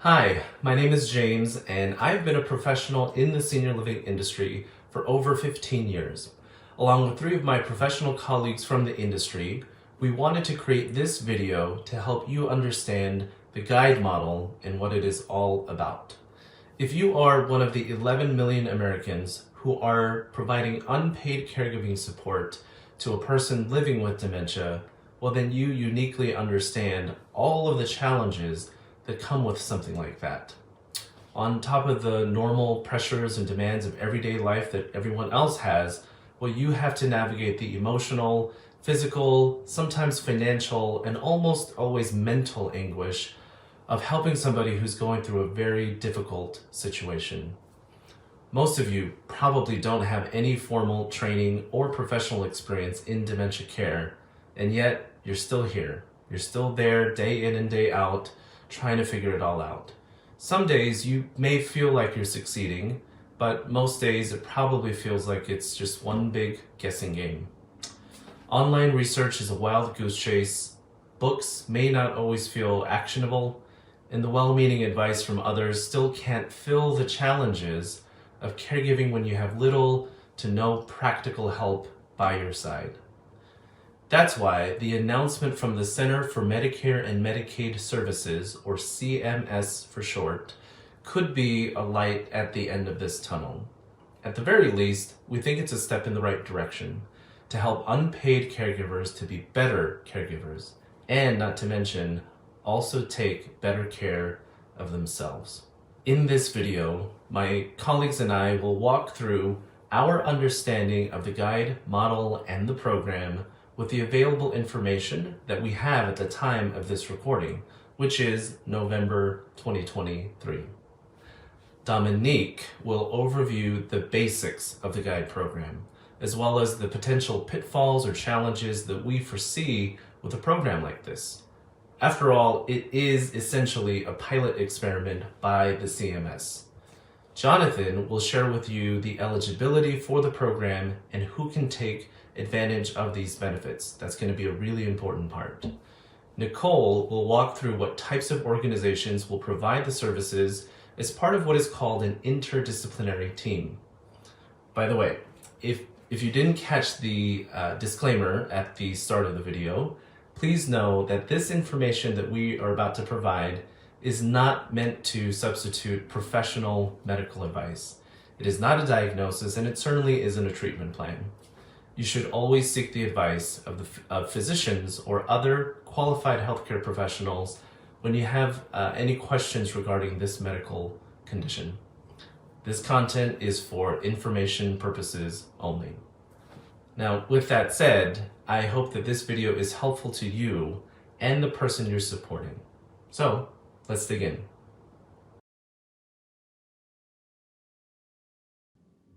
Hi, my name is James, and I've been a professional in the senior living industry for over 15 years. Along with 3 of my professional colleagues from the industry, we wanted to create this video to help you understand the guide model and what it is all about. If you are one of the 11 million Americans who are providing unpaid caregiving support to a person living with dementia, well then you uniquely understand all of the challenges that come with something like that. On top of the normal pressures and demands of everyday life that everyone else has, well, you have to navigate the emotional, physical, sometimes financial, and almost always mental anguish of helping somebody who's going through a very difficult situation. Most of you probably don't have any formal training or professional experience in dementia care, and yet you're still here. You're still there day in and day out, trying to figure it all out. Some days you may feel like you're succeeding, but most days it probably feels like it's just one big guessing game. Online research is a wild goose chase, books may not always feel actionable, and the well-meaning advice from others still can't fill the challenges of caregiving when you have little to no practical help by your side. That's why the announcement from the Center for Medicare and Medicaid Services, or CMS for short, could be a light at the end of this tunnel. At the very least, we think it's a step in the right direction to help unpaid caregivers to be better caregivers, and not to mention, also take better care of themselves. In this video, my colleagues and I will walk through our understanding of the guide, model, and the program with the available information that we have at the time of this recording, which is November 2023. Dominique will overview the basics of the guide program, as well as the potential pitfalls or challenges that we foresee with a program like this. After all, it is essentially a pilot experiment by the CMS. Jonathan will share with you the eligibility for the program and who can take advantage of these benefits. That's going to be a really important part. Nicole will walk through what types of organizations will provide the services as part of what is called an interdisciplinary team. By the way, if you didn't catch the disclaimer at the start of the video, please know that this information that we are about to provide is not meant to substitute professional medical advice. It is not a diagnosis, and it certainly isn't a treatment plan. You should always seek the advice of physicians or other qualified healthcare professionals when you have any questions regarding this medical condition. This content is for information purposes only. Now, with that said, I hope that this video is helpful to you and the person you're supporting. So, let's dig in.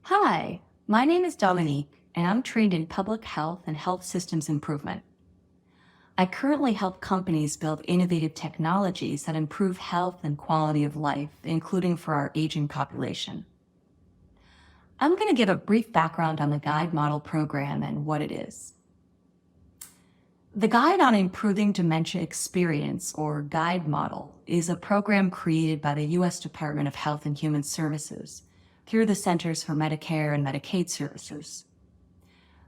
Hi, my name is Dominique, and I'm trained in public health and health systems improvement. I currently help companies build innovative technologies that improve health and quality of life, including for our aging population. I'm going to give a brief background on the Guide Model program and what it is. The Guide on Improving Dementia Experience, or Guide Model, is a program created by the U.S. Department of Health and Human Services through the Centers for Medicare and Medicaid Services.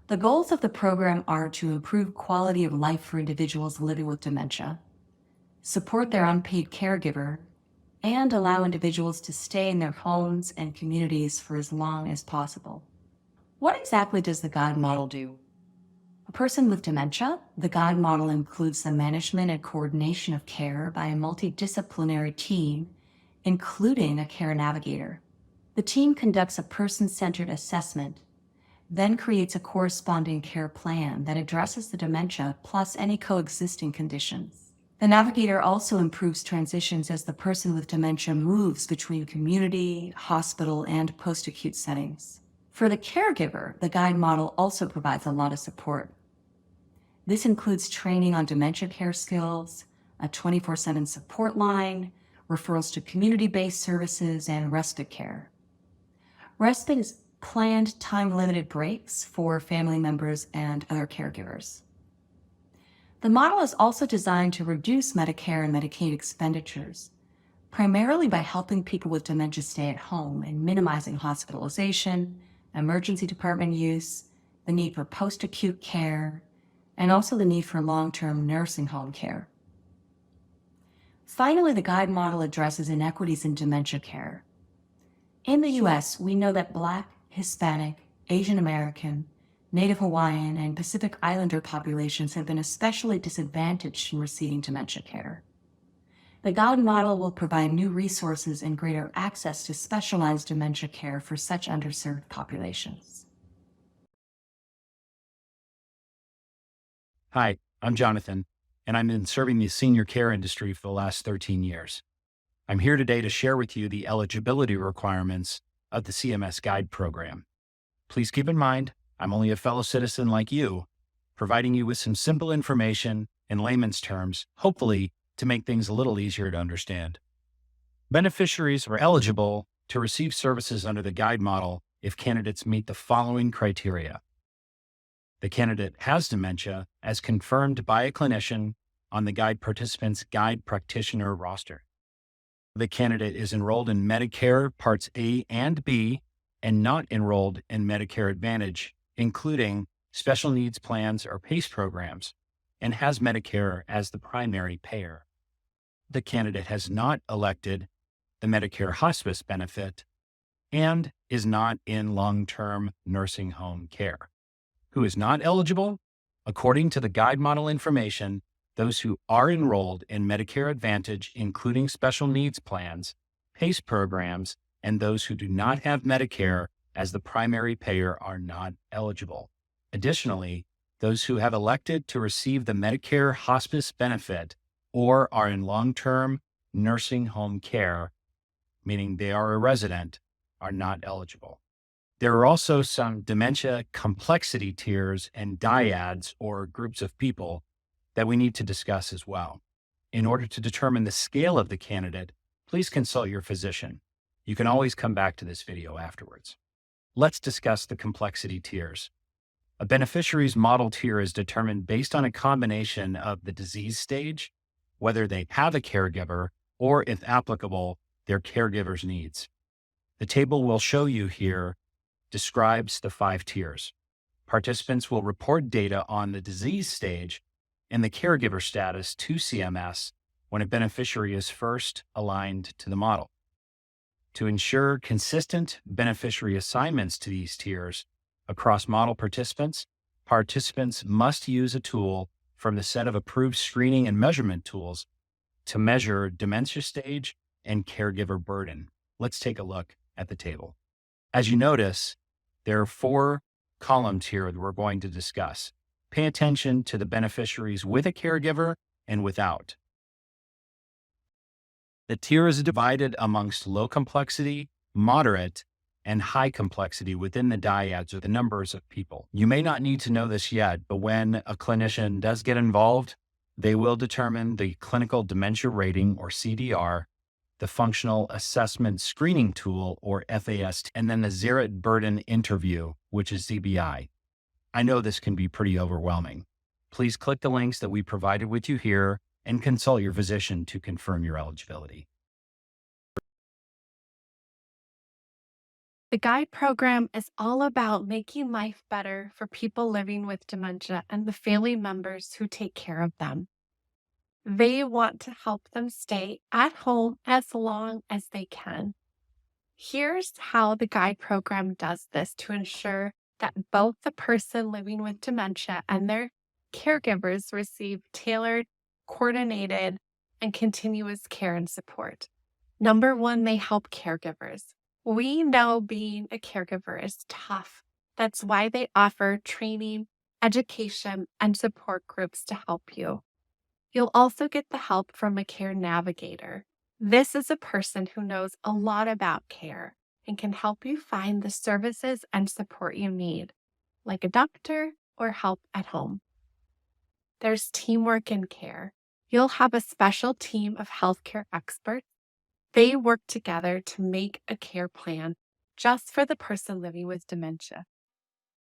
The goals of the program are to improve quality of life for individuals living with dementia, support their unpaid caregiver, and allow individuals to stay in their homes and communities for as long as possible. What exactly does the Guide Model do? A person with dementia, the Guide Model includes the management and coordination of care by a multidisciplinary team, including a care navigator. The team conducts a person-centered assessment, then creates a corresponding care plan that addresses the dementia plus any coexisting conditions. The navigator also improves transitions as the person with dementia moves between community, hospital, and post-acute settings. For the caregiver, the Guide Model also provides a lot of support. This includes training on dementia care skills, a 24/7 support line, referrals to community-based services, and respite care. Respite is planned time-limited breaks for family members and other caregivers. The model is also designed to reduce Medicare and Medicaid expenditures primarily by helping people with dementia stay at home and minimizing hospitalization, emergency department use, the need for post-acute care, and also the need for long-term nursing home care. Finally, the guide model addresses inequities in dementia care. In the U.S., we know that Black, Hispanic, Asian American, Native Hawaiian, and Pacific Islander populations have been especially disadvantaged in receiving dementia care. The guide model will provide new resources and greater access to specialized dementia care for such underserved populations. Hi, I'm Jonathan, and I've been serving the senior care industry for the last 13 years. I'm here today to share with you the eligibility requirements of the CMS Guide program. Please keep in mind, I'm only a fellow citizen like you, providing you with some simple information in layman's terms, hopefully to make things a little easier to understand. Beneficiaries are eligible to receive services under the Guide model if candidates meet the following criteria. The candidate has dementia as confirmed by a clinician on the Guide participant's Guide practitioner roster. The candidate is enrolled in Medicare Parts A and B and not enrolled in Medicare Advantage, including special needs plans or PACE programs, and has Medicare as the primary payer. The candidate has not elected the Medicare hospice benefit and is not in long-term nursing home care. Who is not eligible? According to the Guide model information, those who are enrolled in Medicare Advantage, including special needs plans, PACE programs, and those who do not have Medicare as the primary payer are not eligible. Additionally, those who have elected to receive the Medicare hospice benefit or are in long-term nursing home care, meaning they are a resident, are not eligible. There are also some dementia complexity tiers and dyads, or groups of people, that we need to discuss as well. In order to determine the scale of the candidate, please consult your physician. You can always come back to this video afterwards. Let's discuss the complexity tiers. A beneficiary's model tier is determined based on a combination of the disease stage, whether they have a caregiver, or if applicable, their caregiver's needs. The table we'll show you here describes the 5 tiers. Participants will report data on the disease stage and the caregiver status to CMS when a beneficiary is first aligned to the model. To ensure consistent beneficiary assignments to these tiers across model participants must use a tool from the set of approved screening and measurement tools to measure dementia stage and caregiver burden. Let's take a look at the table. As you notice, there are 4 columns here that we're going to discuss. Pay attention to the beneficiaries with a caregiver and without. The tier is divided amongst low complexity, moderate, and high complexity within the dyads, or the numbers of people. You may not need to know this yet, but when a clinician does get involved, they will determine the clinical dementia rating, or CDR, the functional assessment screening tool, or FAST, and then the Zerit burden interview, which is ZBI. I know this can be pretty overwhelming. Please click the links that we provided with you here and consult your physician to confirm your eligibility. The Guide program is all about making life better for people living with dementia and the family members who take care of them. They want to help them stay at home as long as they can. Here's how the Guide program does this to ensure that both the person living with dementia and their caregivers receive tailored, coordinated, and continuous care and support. Number 1, they help caregivers. We know being a caregiver is tough. That's why they offer training, education, and support groups to help you. You'll also get the help from a care navigator. This is a person who knows a lot about care and can help you find the services and support you need, like a doctor or help at home. There's teamwork in care. You'll have a special team of healthcare experts. They work together to make a care plan just for the person living with dementia.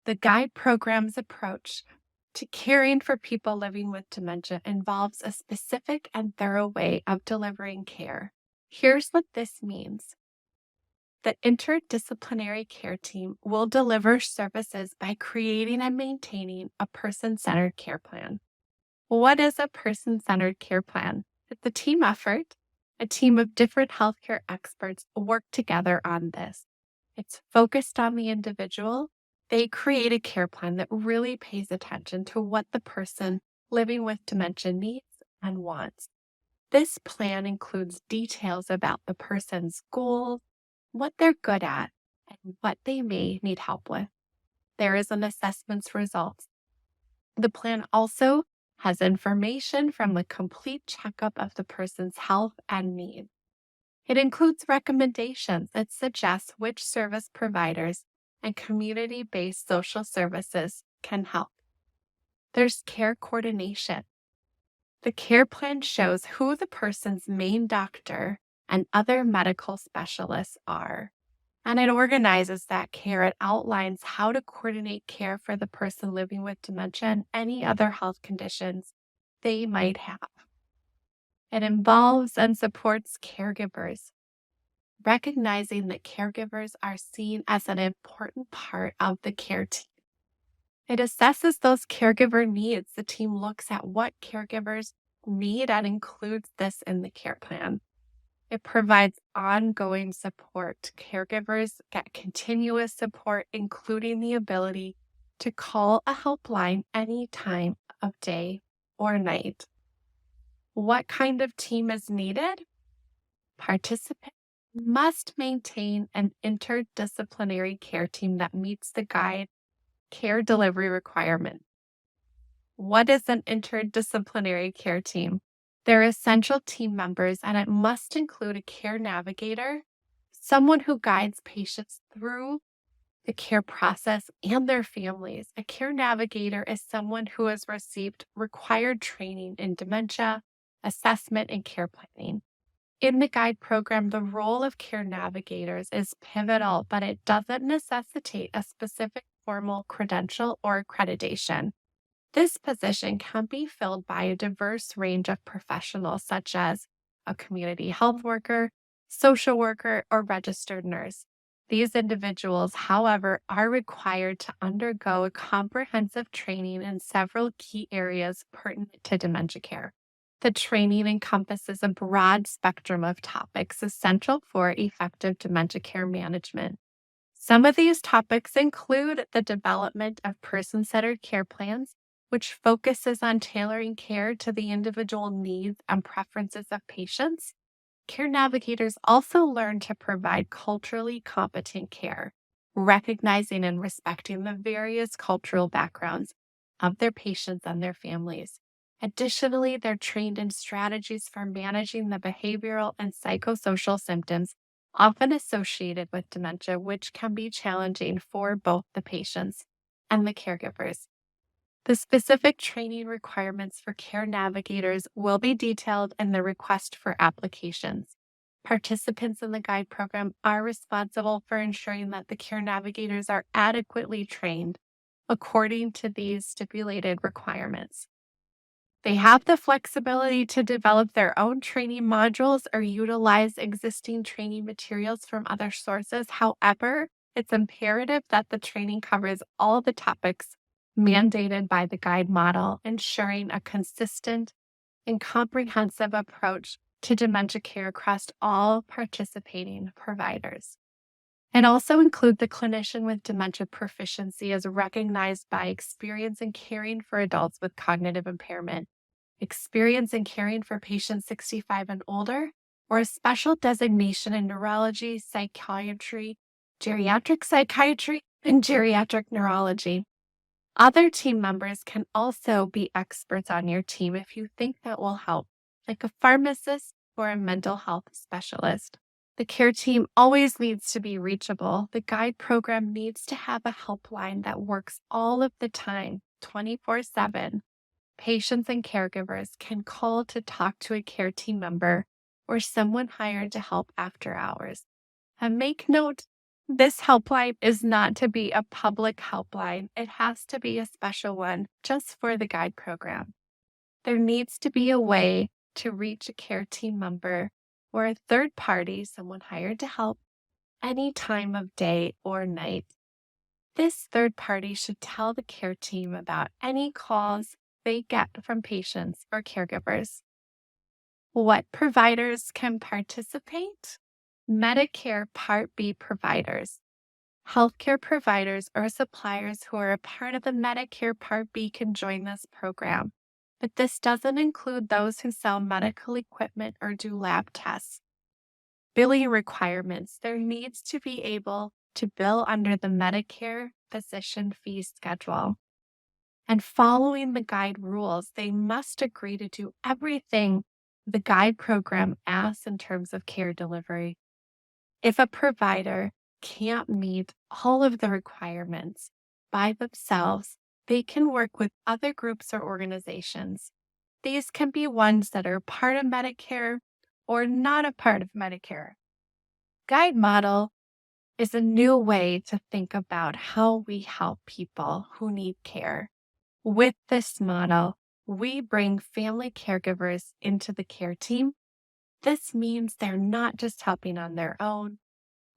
The Guide program's approach to caring for people living with dementia involves a specific and thorough way of delivering care. Here's what this means. The interdisciplinary care team will deliver services by creating and maintaining a person-centered care plan. What is a person-centered care plan? It's a team effort. A team of different healthcare experts work together on this. It's focused on the individual. They create a care plan that really pays attention to what the person living with dementia needs and wants. This plan includes details about the person's goals, what they're good at, and what they may need help with. There is an assessment's results. The plan also has information from the complete checkup of the person's health and needs. It includes recommendations that suggest which service providers and community-based social services can help. There's care coordination. The care plan shows who the person's main doctor and other medical specialists are, and it organizes that care. It outlines how to coordinate care for the person living with dementia and any other health conditions they might have. It involves and supports caregivers, recognizing that caregivers are seen as an important part of the care team. It assesses those caregiver needs. The team looks at what caregivers need and includes this in the care plan. It provides ongoing support. Caregivers get continuous support, including the ability to call a helpline any time of day or night. What kind of team is needed? Participants must maintain an interdisciplinary care team that meets the guide care delivery requirement. What is an interdisciplinary care team? They're essential team members, and it must include a care navigator, someone who guides patients through the care process and their families. A care navigator is someone who has received required training in dementia, assessment, and care planning. In the guide program, the role of care navigators is pivotal, but it doesn't necessitate a specific formal credential or accreditation. This position can be filled by a diverse range of professionals, such as a community health worker, social worker, or registered nurse. These individuals, however, are required to undergo a comprehensive training in several key areas pertinent to dementia care. The training encompasses a broad spectrum of topics essential for effective dementia care management. Some of these topics include the development of person-centered care plans, which focuses on tailoring care to the individual needs and preferences of patients. Care navigators also learn to provide culturally competent care, recognizing and respecting the various cultural backgrounds of their patients and their families. Additionally, they're trained in strategies for managing the behavioral and psychosocial symptoms often associated with dementia, which can be challenging for both the patients and the caregivers. The specific training requirements for care navigators will be detailed in the request for applications. Participants in the guide program are responsible for ensuring that the care navigators are adequately trained according to these stipulated requirements. They have the flexibility to develop their own training modules or utilize existing training materials from other sources. However, it's imperative that the training covers all the topics mandated by the guide model, ensuring a consistent and comprehensive approach to dementia care across all participating providers. It also includes the clinician with dementia proficiency as recognized by experience in caring for adults with cognitive impairment, experience in caring for patients 65 and older, or a special designation in neurology, psychiatry, geriatric psychiatry, and geriatric neurology. Other team members can also be experts on your team if you think that will help, like a pharmacist or a mental health specialist. The care team always needs to be reachable. The guide program needs to have a helpline that works all of the time, 24/7. Patients and caregivers can call to talk to a care team member or someone hired to help after hours. And make note, this helpline is not to be a public helpline. It has to be a special one just for the guide program. There needs to be a way to reach a care team member or a third party, someone hired to help, any time of day or night. This third party should tell the care team about any calls they get from patients or caregivers. What providers can participate? Medicare Part B providers. Healthcare providers or suppliers who are a part of the Medicare Part B can join this program, but this doesn't include those who sell medical equipment or do lab tests. Billing requirements. There needs to be able to bill under the Medicare physician fee schedule. And following the guide rules, they must agree to do everything the guide program asks in terms of care delivery. If a provider can't meet all of the requirements by themselves, they can work with other groups or organizations. These can be ones that are part of Medicare or not a part of Medicare. Guide model is a new way to think about how we help people who need care. With this model, we bring family caregivers into the care team. This means they're not just helping on their own.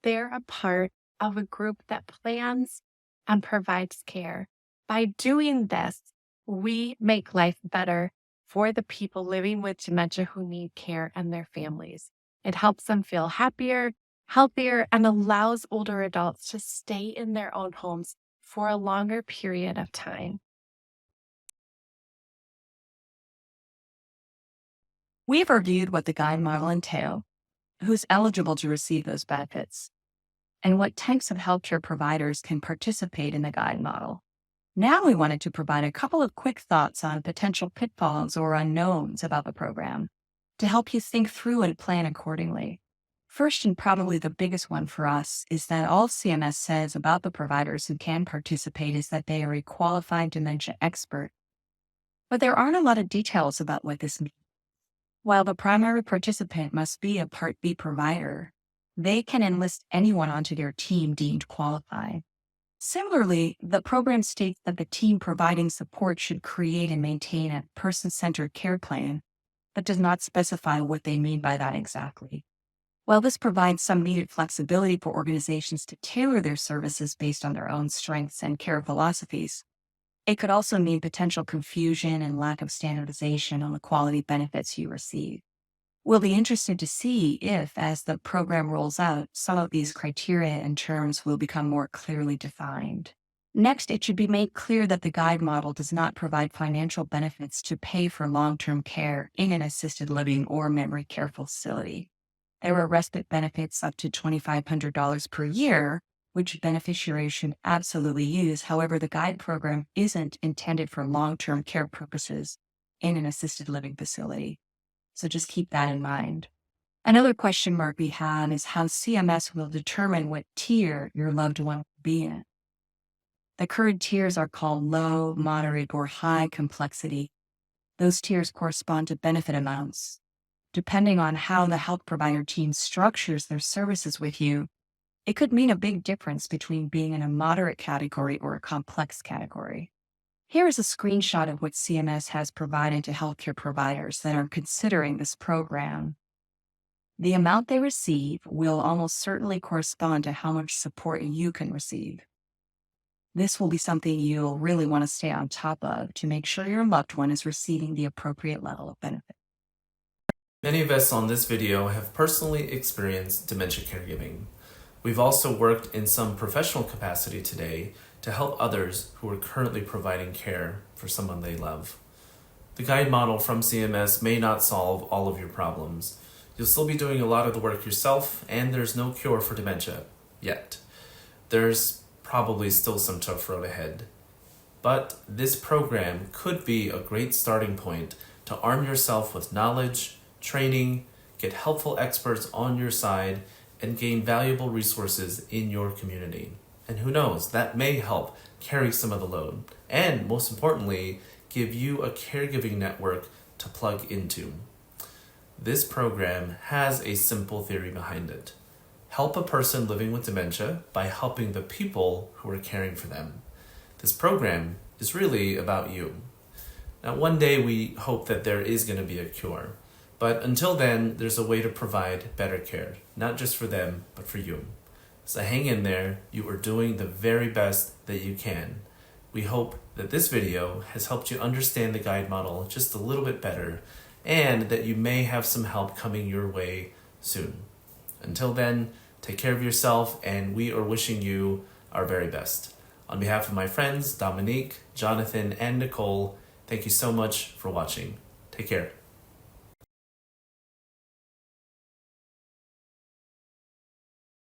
They're a part of a group that plans and provides care. By doing this, we make life better for the people living with dementia who need care and their families. It helps them feel happier, healthier, and allows older adults to stay in their own homes for a longer period of time. We've reviewed what the guide model entails, who's eligible to receive those benefits, and what types of healthcare providers can participate in the guide model. Now we wanted to provide a couple of quick thoughts on potential pitfalls or unknowns about the program to help you think through and plan accordingly. First, and probably the biggest one for us, is that all CMS says about the providers who can participate is that they are a qualified dementia expert. But there aren't a lot of details about what this means. While the primary participant must be a Part B provider, they can enlist anyone onto their team deemed qualified. Similarly, the program states that the team providing support should create and maintain a person-centered care plan, but does not specify what they mean by that exactly. While this provides some needed flexibility for organizations to tailor their services based on their own strengths and care philosophies, it could also mean potential confusion and lack of standardization on the quality benefits you receive. We'll be interested to see if, as the program rolls out, some of these criteria and terms will become more clearly defined. Next, it should be made clear that the guide model does not provide financial benefits to pay for long-term care in an assisted living or memory care facility. There are respite benefits up to $2,500 per year, which beneficiaries should absolutely use. However, the guide program isn't intended for long-term care purposes in an assisted living facility. So just keep that in mind. Another question mark we have is how CMS will determine what tier your loved one will be in. The current tiers are called low, moderate, or high complexity. Those tiers correspond to benefit amounts. Depending on how the health provider team structures their services with you, it could mean a big difference between being in a moderate category or a complex category. Here is a screenshot of what CMS has provided to healthcare providers that are considering this program. The amount they receive will almost certainly correspond to how much support you can receive. This will be something you'll really want to stay on top of to make sure your loved one is receiving the appropriate level of benefit. Many of us on this video have personally experienced dementia caregiving. We've also worked in some professional capacity today to help others who are currently providing care for someone they love. The guide model from CMS may not solve all of your problems. You'll still be doing a lot of the work yourself, and there's no cure for dementia yet. There's probably still some tough road ahead. But this program could be a great starting point to arm yourself with knowledge, training, get helpful experts on your side, and gain valuable resources in your community. And who knows, that may help carry some of the load, and most importantly, give you a caregiving network to plug into. This program has a simple theory behind it. Help a person living with dementia by helping the people who are caring for them. This program is really about you. Now, one day we hope that there is going to be a cure, But until then, there's a way to provide better care, not just for them, but for you. So hang in there, you are doing the very best that you can. We hope that this video has helped you understand the guide model just a little bit better, and that you may have some help coming your way soon. Until then, take care of yourself, and we are wishing you our very best. On behalf of my friends, Dominique, Jonathan, and Nicole, thank you so much for watching. Take care.